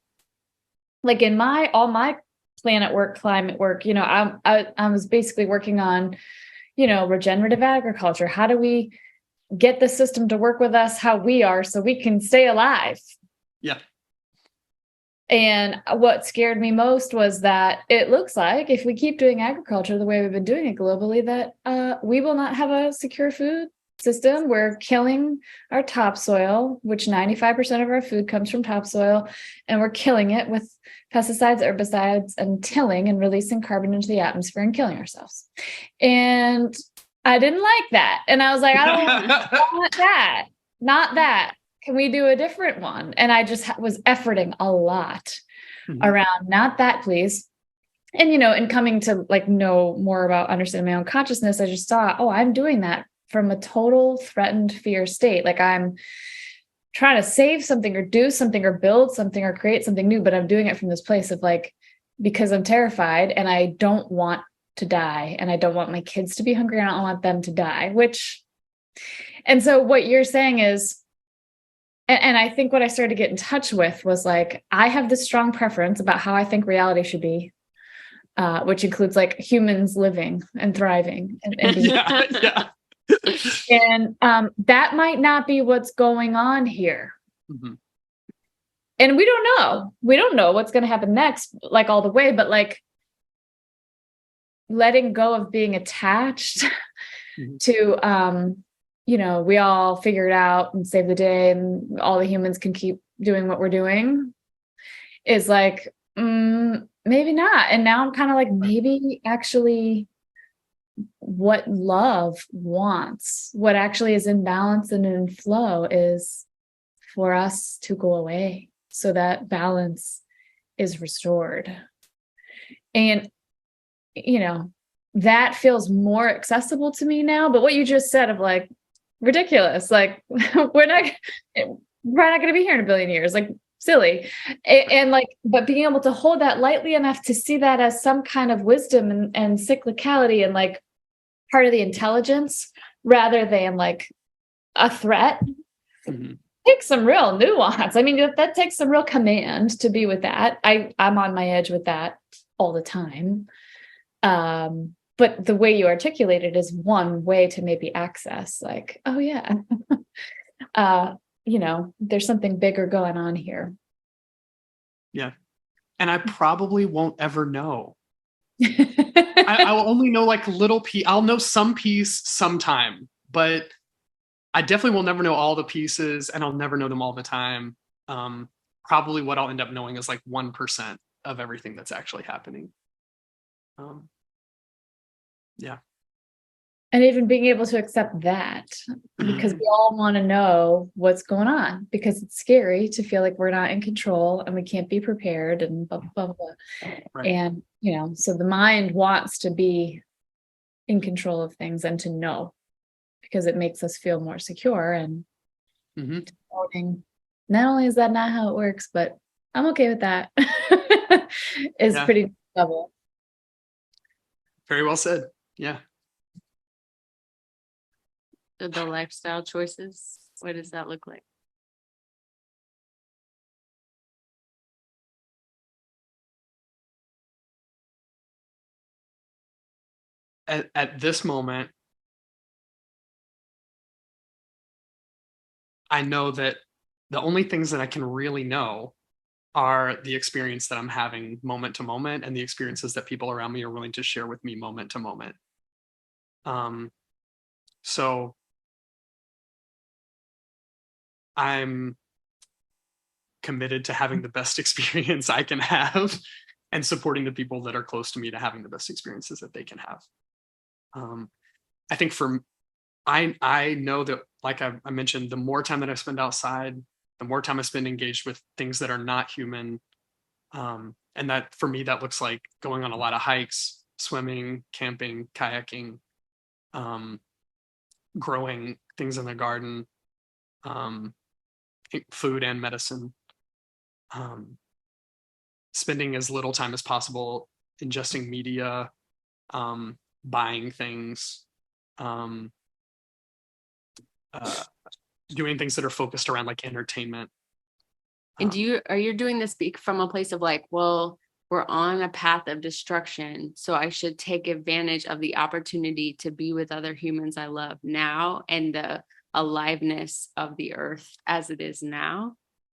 like in all my planet work, climate work, I was basically working on, regenerative agriculture. How do we get the system to work with us how we are so we can stay alive? Yeah. And what scared me most was that it looks like if we keep doing agriculture the way we've been doing it globally, that we will not have a secure food system. We're killing our topsoil, which 95% of our food comes from topsoil, and we're killing it with pesticides, herbicides, and tilling and releasing carbon into the atmosphere and killing ourselves. And I didn't like that. And I was like, I don't want that. Not that. Can we do a different one? And I just was efforting a lot around not that, please. And, and coming to like know more about understanding my own consciousness, I just saw, I'm doing that from a total threatened fear state. Like I'm trying to save something or do something or build something or create something new, but I'm doing it from this place of like, because I'm terrified and I don't want to die and I don't want my kids to be hungry and I don't want them to die, and so what you're saying is, and I think what I started to get in touch with was like, I have this strong preference about how I think reality should be, which includes like humans living and thriving and being. Yeah. And that might not be what's going on here. Mm-hmm. And we don't know what's going to happen next, like all the way, but like letting go of being attached to, we all figure it out and save the day and all the humans can keep doing what we're doing is like, maybe not. And now I'm kind of like, maybe actually what love wants, what actually is in balance and in flow is for us to go away so that balance is restored. And, that feels more accessible to me now. But what you just said of like, ridiculous, like we're not going to be here in a billion years, like silly. And like, but being able to hold that lightly enough to see that as some kind of wisdom and cyclicality and like part of the intelligence rather than like a threat takes some real nuance. I mean, that takes some real command to be with that. I'm on my edge with that all the time. But the way you articulate it is one way to maybe access like, oh yeah, there's something bigger going on here. Yeah. And I probably won't ever know. I will only know like little piece. I'll know some piece sometime, but I definitely will never know all the pieces and I'll never know them all the time. Probably what I'll end up knowing is like 1% of everything that's actually happening. Yeah. And even being able to accept that, because we all want to know what's going on, because it's scary to feel like we're not in control and we can't be prepared and blah, blah, blah. Right. And, so the mind wants to be in control of things and to know, because it makes us feel more secure. And not only is that not how it works, but I'm okay with that. Is pretty double. Very well said. Yeah. The lifestyle choices, what does that look like? At this moment, I know that the only things that I can really know are the experience that I'm having moment to moment and the experiences that people around me are willing to share with me moment to moment. So I'm committed to having the best experience I can have and supporting the people that are close to me to having the best experiences that they can have. I think I know that, like I mentioned, the more time that I spend outside, the more time I spend engaged with things that are not human. And that for me, that looks like going on a lot of hikes, swimming, camping, kayaking, growing things in the garden, food and medicine, spending as little time as possible ingesting media, buying things, doing things that are focused around like entertainment. And are you doing this from a place of like, well, we're on a path of destruction, so I should take advantage of the opportunity to be with other humans I love now and the aliveness of the earth as it is now?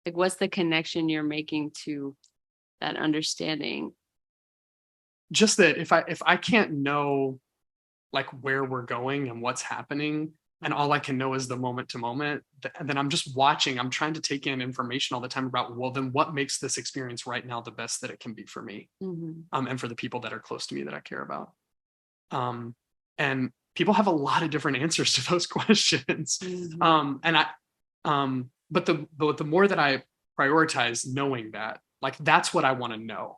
Like, what's the connection you're making to that understanding? Just that if I can't know like where we're going and what's happening, and all I can know is the moment to moment, and then I'm just watching, I'm trying to take in information all the time about, well, then what makes this experience right now the best that it can be for me, and for the people that are close to me that I care about. And people have a lot of different answers to those questions. But the more that I prioritize knowing that, like, that's what I want to know.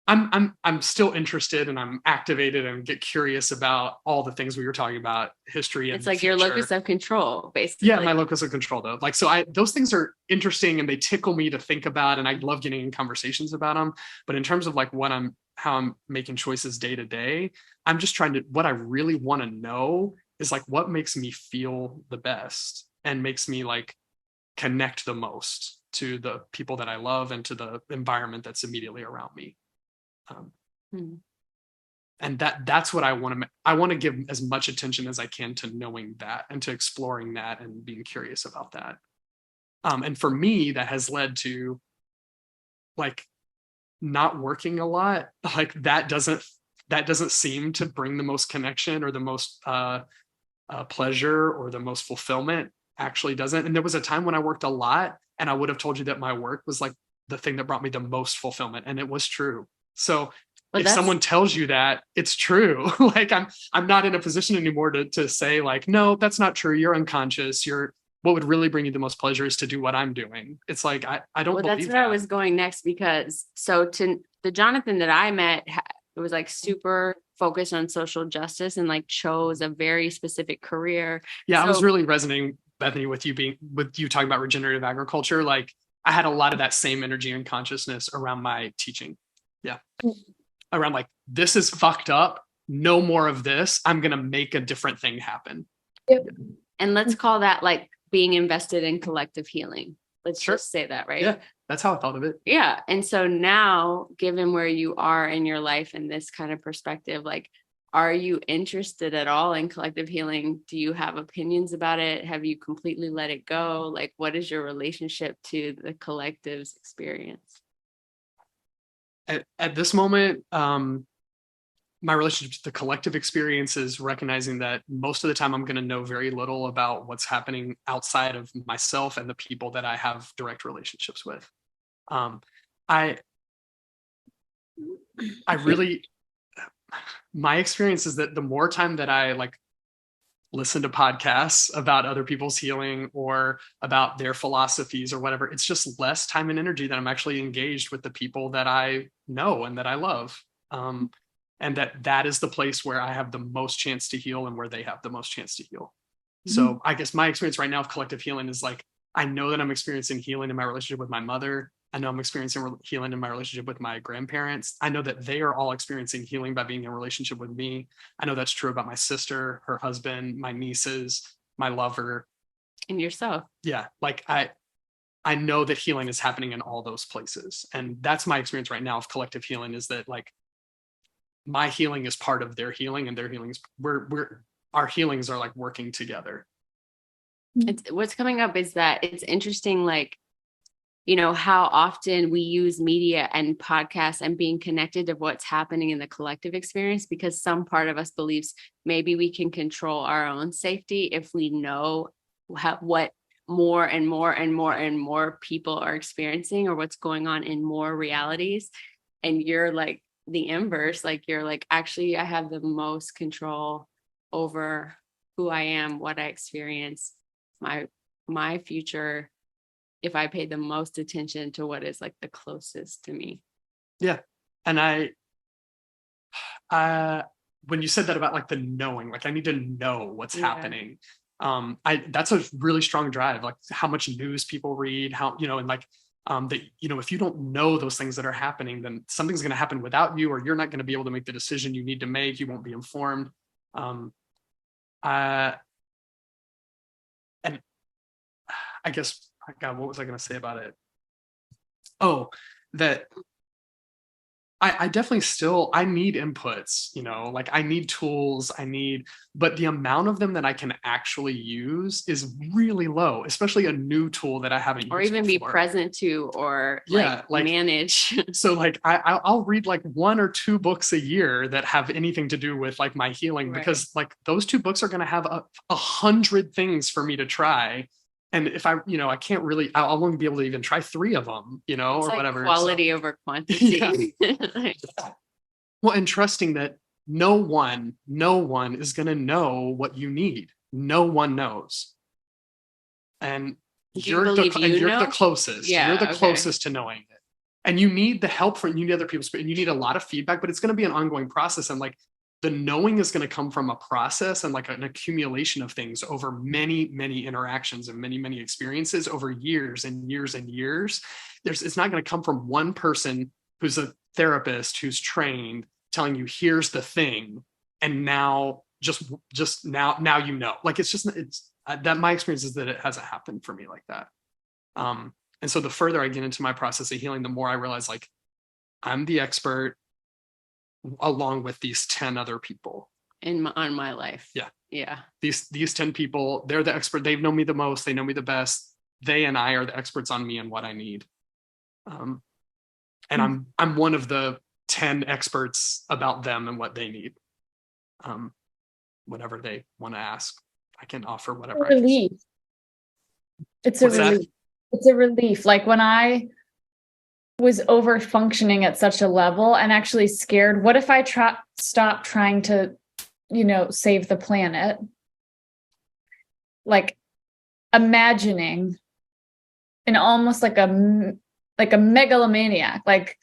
I'm still interested, and I'm activated and get curious about all the things we were talking about, history and It's like your future. locus of control, basically. Yeah, my locus of control though. Like, so those things are interesting and they tickle me to think about, and I love getting in conversations about them. But in terms of like how I'm making choices day to day, I'm just what I really want to know is like what makes me feel the best and makes me like connect the most to the people that I love and to the environment that's immediately around me. And that's what I want to give as much attention as I can to knowing that and to exploring that and being curious about that. And for me, that has led to like not working a lot. Like that doesn't seem to bring the most connection or the most pleasure or the most fulfillment. Actually doesn't. And there was a time when I worked a lot, and I would have told you that my work was like the thing that brought me the most fulfillment, and it was true. So if someone tells you that, it's true. Like I'm not in a position anymore to say like, no, that's not true. You're unconscious. What would really bring you the most pleasure is to do what I'm doing. It's like, I don't believe that's where I was going next, because to the Jonathan that I met, it was like super focused on social justice and like chose a very specific career. Yeah. So, I was really resonating, Bethany, with you talking about regenerative agriculture. Like I had a lot of that same energy and consciousness around my teaching. Yeah. Around like, this is fucked up. No more of this. I'm going to make a different thing happen. Yep. And let's call that like being invested in collective healing. Let's just say that, right? Yeah. That's how I thought of it. Yeah. And so now, given where you are in your life and this kind of perspective, like, are you interested at all in collective healing? Do you have opinions about it? Have you completely let it go? Like, what is your relationship to the collective's experience? At this moment, my relationship to the collective experience is recognizing that most of the time I'm going to know very little about what's happening outside of myself and the people that I have direct relationships with. I really, my experience is that the more time that I like listen to podcasts about other people's healing or about their philosophies or whatever, it's just less time and energy that I'm actually engaged with the people that I know and that I love. And that is the place where I have the most chance to heal and where they have the most chance to heal. Mm-hmm. So I guess my experience right now of collective healing is like, I know that I'm experiencing healing in my relationship with my mother. I know I'm experiencing healing in my relationship with my grandparents. I know that they are all experiencing healing by being in a relationship with me. I know that's true about my sister, her husband, my nieces, my lover. And yourself. Yeah. Like I know that healing is happening in all those places. And that's my experience right now of collective healing, is that like my healing is part of their healing, and their healings, our healings are like working together. What's coming up is that it's interesting, like, you know, how often we use media and podcasts and being connected to what's happening in the collective experience, because some part of us believes maybe we can control our own safety if we know what more and more and more and more people are experiencing, or what's going on in more realities. And you're like the inverse, like you're like, actually, I have the most control over who I am, what I experience, my future, if I pay the most attention to what is like the closest to me. Yeah. And when you said that about like the knowing, like I need to know what's happening. That's a really strong drive, like how much news people read, how, you know, and like, that, you know, if you don't know those things that are happening, then something's going to happen without you, or you're not going to be able to make the decision you need to make. You won't be informed. And I guess, God, what was I going to say about it? Oh, that I definitely I need inputs, you know, like I need tools, but the amount of them that I can actually use is really low, especially a new tool that I haven't used. Or even before. Be present to, or like manage. So like I'll read like 1 or 2 books a year that have anything to do with like my healing, because like those 2 books are going to have 100 things for me to try. And if I can't really, I'll only be able to even try 3 of them, you know, it's or like whatever. Quality over quantity. Yeah. Well, and trusting that no one is going to know what you need. No one knows. And you're the closest. Yeah, you're the closest to knowing it. and you need the help from, you need other people's, and you need a lot of feedback, but it's going to be an ongoing process. And like the knowing is going to come from a process and like an accumulation of things over many, many interactions and many, many experiences over years and years and years. It's not going to come from one person who's a therapist, who's trained, telling you, here's the thing. And now just now you know, like, it's that my experience is that it hasn't happened for me like that. And so the further I get into my process of healing, the more I realize like I'm the expert along with these 10 other people on my life. Yeah. These 10 people, they're the expert. They've known me the most. They know me the best. They and I are the experts on me and what I need. And I'm one of the 10 experts about them and what they need. Whatever they want to ask, I can offer whatever. Relief. It's a relief. It's a relief. Like when I was over functioning at such a level and actually scared, what if I stop trying to, save the planet? Like imagining and almost like a megalomaniac, like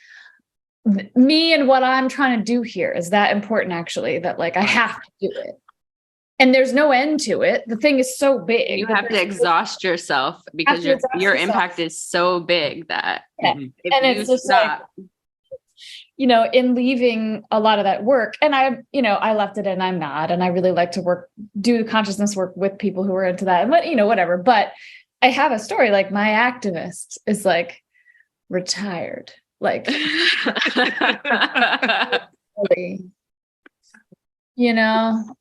me and what I'm trying to do here is that important, actually, that like I have to do it. And there's no end to it. The thing is so big. You have to exhaust yourself because your impact is so big that and it's just like, in leaving a lot of that work, and I left it and I'm not, and I really like to do consciousness work with people who are into that, and whatever. But I have a story, like my activist is like retired, like,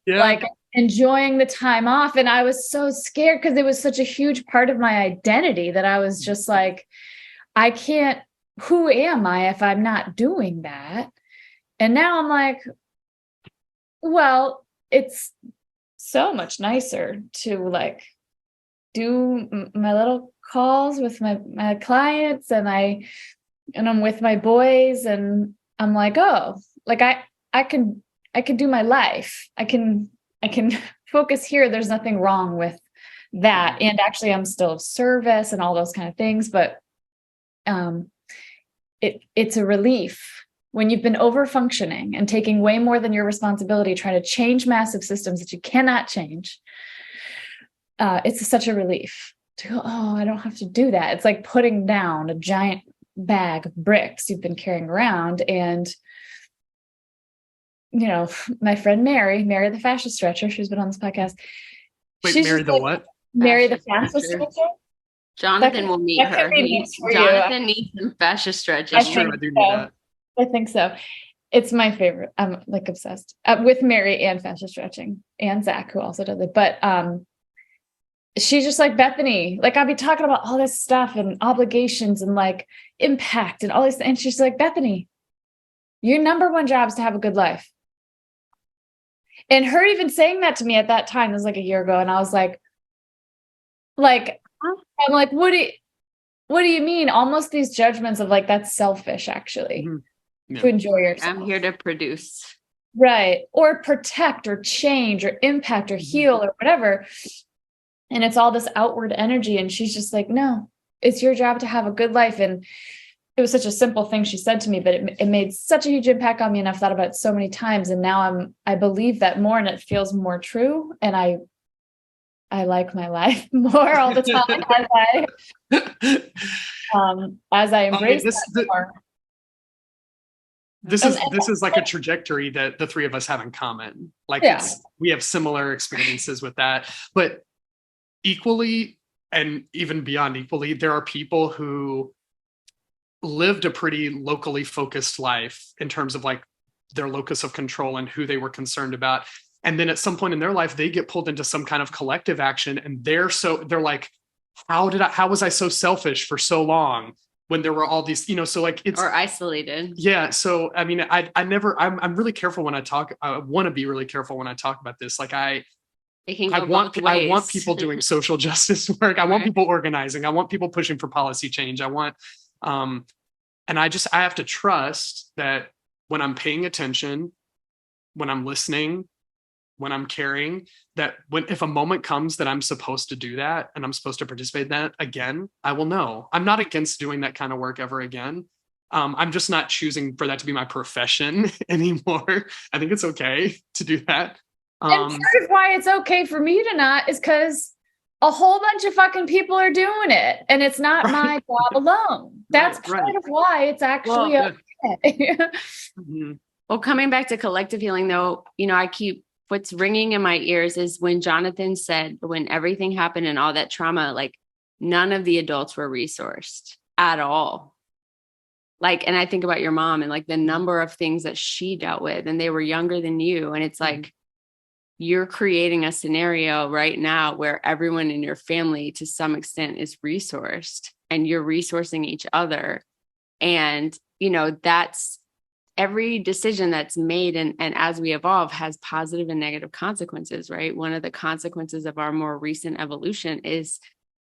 like enjoying the time off. And I was so scared because it was such a huge part of my identity that I was just like, who am I if I'm not doing that? And now I'm like, well, it's so much nicer to like do my little calls with my clients, and I'm with my boys, and I'm like, oh, like I can do my life. I can focus here. There's nothing wrong with that. And actually I'm still of service and all those kind of things. But it's a relief when you've been over functioning and taking way more than your responsibility, trying to change massive systems that you cannot change. It's such a relief to go, oh, I don't have to do that. It's like putting down a giant bag of bricks you've been carrying around. And my friend Mary the fascia stretcher, she's been on this podcast. Wait, Mary the what? Mary the fascia stretcher. Jonathan will meet her. Jonathan needs some fascia stretching. I do need that. I think so. It's my favorite. I'm like obsessed with Mary and fascia stretching, and Zach, who also does it. But she's just like, Bethany, like I'll be talking about all this stuff and obligations and like impact and all this. And she's like, Bethany, your number one job is to have a good life. And her even saying that to me at that time, it was like a year ago. And I was like, I'm like, what do you mean? Almost these judgments of like, that's selfish, actually, to enjoy yourself. I'm here to produce. Right. Or protect or change or impact or heal or whatever. And it's all this outward energy. And she's just like, no, it's your job to have a good life. And it was such a simple thing she said to me, but it made such a huge impact on me. And I've thought about it so many times. And now I believe that more, and it feels more true. And I like my life more all the time as I embrace that more. This is like a trajectory that the three of us have in common. Like we have similar experiences with that, but equally, and even beyond equally, there are people who lived a pretty locally focused life in terms of like their locus of control and who they were concerned about. And then at some point in their life, they get pulled into some kind of collective action, and they're like, how was I so selfish for so long when there were all these, so like it's or isolated. Yeah. So, I mean, I'm really careful when I talk. I want to be really careful when I talk about this. Like I want people doing social justice work. I want people organizing. I want people pushing for policy change. I want, and I have to trust that when I'm paying attention, when I'm listening, when I'm caring, that if a moment comes that I'm supposed to do that and I'm supposed to participate in that again, I will know. I'm not against doing that kind of work ever again. I'm just not choosing for that to be my profession anymore. I think it's okay to do that. And part of why it's okay for me to not is because a whole bunch of fucking people are doing it, and it's not my job alone. That's part of why it's actually okay. Well, coming back to collective healing, though, what's ringing in my ears is when Jonathan said, when everything happened and all that trauma, like none of the adults were resourced at all. Like, and I think about your mom and like the number of things that she dealt with, and they were younger than you. And it's like, you're creating a scenario right now where everyone in your family to some extent is resourced, and you're resourcing each other. And, that's every decision that's made. And as we evolve has positive and negative consequences, right? One of the consequences of our more recent evolution is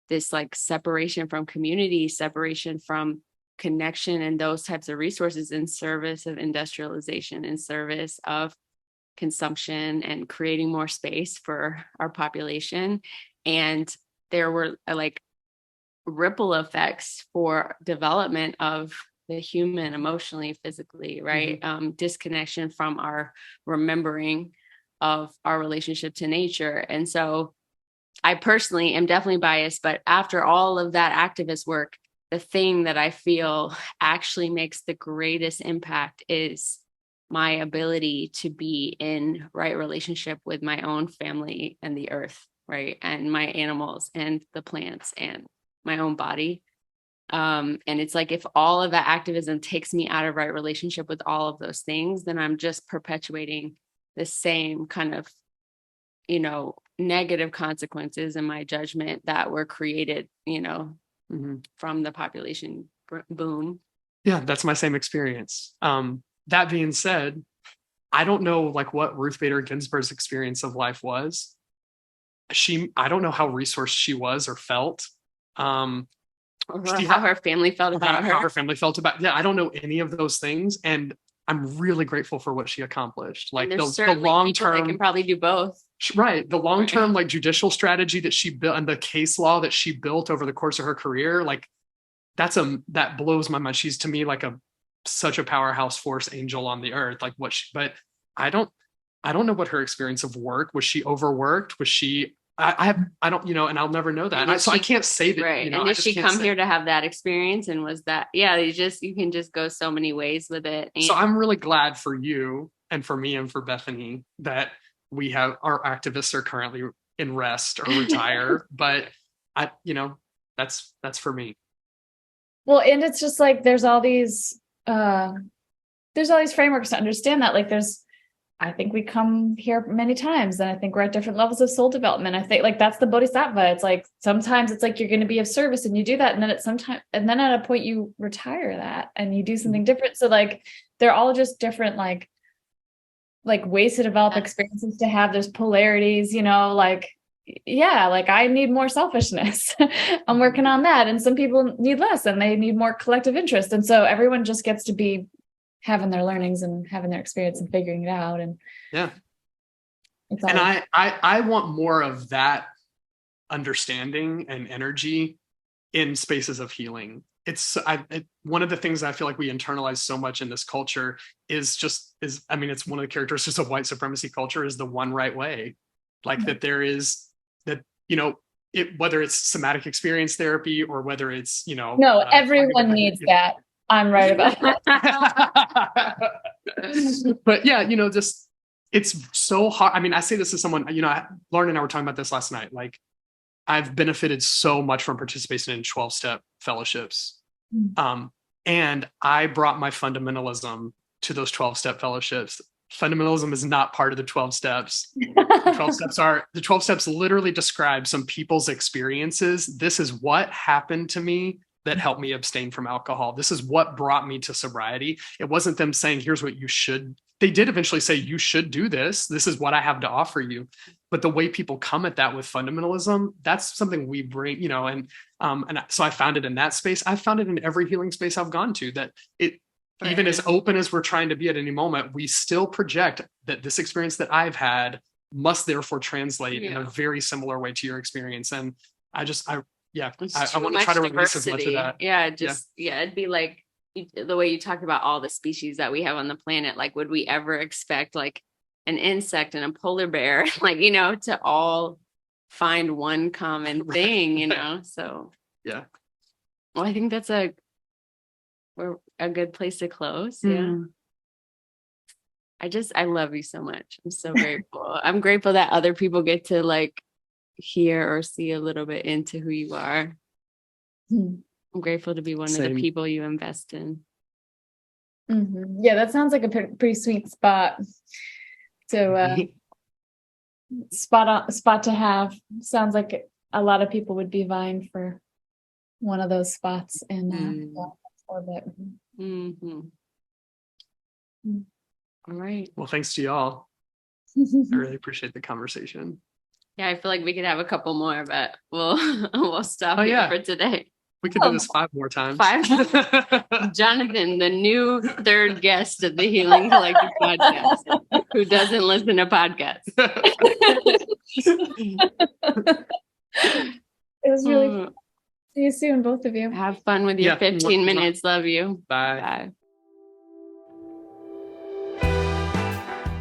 this like separation from community, separation from connection and those types of resources in service of industrialization, in service of consumption and creating more space for our population. And there were like ripple effects for development of the human emotionally, physically, right? Disconnection from our remembering of our relationship to nature. And so I personally am definitely biased, but after all of that activist work, the thing that I feel actually makes the greatest impact is my ability to be in right relationship with my own family and the earth, right? And my animals and the plants and my own body. And it's like, if all of that activism takes me out of right relationship with all of those things, then I'm just perpetuating the same kind of, negative consequences in my judgment that were created, from the population boom. Yeah, that's my same experience. That being said, I don't know like what Ruth Bader Ginsburg's experience of life was. I don't know how resourced she was or felt. How her family felt about her. How her family felt about. Yeah, I don't know any of those things, and I'm really grateful for what she accomplished. Like the long term, can probably do both. Right, the long term like judicial strategy that she built and the case law that she built over the course of her career, like that blows my mind. She's to me like such a powerhouse force angel on the earth. Like but I don't know what her experience of work was. She overworked? Was she? I don't, and I'll never know that. So I can't say that. Right. And did she come here to have that experience? And was that, you can just go so many ways with it. And so I'm really glad for you and for me and for Bethany that we have our activists are currently in rest or retire, but that's for me. Well, and it's just like, there's all these frameworks to understand that. Like I think we come here many times, and I think we're at different levels of soul development. I think like that's the bodhisattva. It's like sometimes it's like you're going to be of service and you do that, and then at a point you retire that and you do something different. So like they're all just different like ways to develop experiences to have. There's polarities, like I need more selfishness. I'm working on that, and some people need less and they need more collective interest, and so everyone just gets to be having their learnings and having their experience and figuring it out. And I want more of that understanding and energy in spaces of healing. One of the things I feel like we internalize so much in this culture it's one of the characteristics of white supremacy culture is the one right way. Like that there is that, whether it's somatic experience therapy or whether it's, no, everyone needs that. I'm right about that. But just it's so hard. I mean, I say this as someone, Lauryn and I were talking about this last night. Like I've benefited so much from participating in 12-step fellowships. And I brought my fundamentalism to those 12-step fellowships. Fundamentalism is not part of the 12 steps. The 12 steps literally describe some people's experiences. This is what happened to me that helped me abstain from alcohol. This is what brought me to sobriety. It wasn't them saying, here's what you should. They did eventually say, you should do this. This is what I have to offer you. But the way people come at that with fundamentalism, that's something we bring, and so I found it in that space. I found it in every healing space I've gone to, that even as open as we're trying to be at any moment, we still project that this experience that I've had must therefore translate in a very similar way to your experience. And I want to try to release as much of that. It'd be like the way you talked about all the species that we have on the planet, like, would we ever expect like an insect and a polar bear, like, to all find one common thing, So, yeah. Well, I think that's a good place to close. Yeah. I love you so much. I'm so grateful. I'm grateful that other people get to like hear or see a little bit into who you are. I'm grateful to be one of the people you invest in. Yeah, that sounds like a pretty sweet spot. So spot to have. Sounds like a lot of people would be vying for one of those spots in orbit. All right. Well, thanks to y'all. I really appreciate the conversation. Yeah, I feel like we could have a couple more, but we'll stop here for today. We could do this 5 more times. 5. Jonathan, the new 3rd guest of the Healing Collective podcast, who doesn't listen to podcasts. It was really fun. See you soon, both of you. Have fun with your 15 minutes. Love you. Bye. Bye.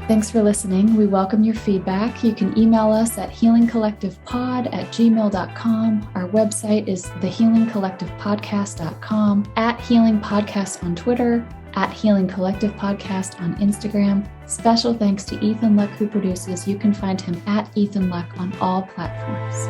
Thanks for listening. We welcome your feedback. You can email us at healingcollectivepod@gmail.com. Our website is thehealingcollectivepodcast.com, @healingpodcast on Twitter, @healingcollectivepodcast on Instagram. Special thanks to Ethan Luck, who produces. You can find him @EthanLuck on all platforms.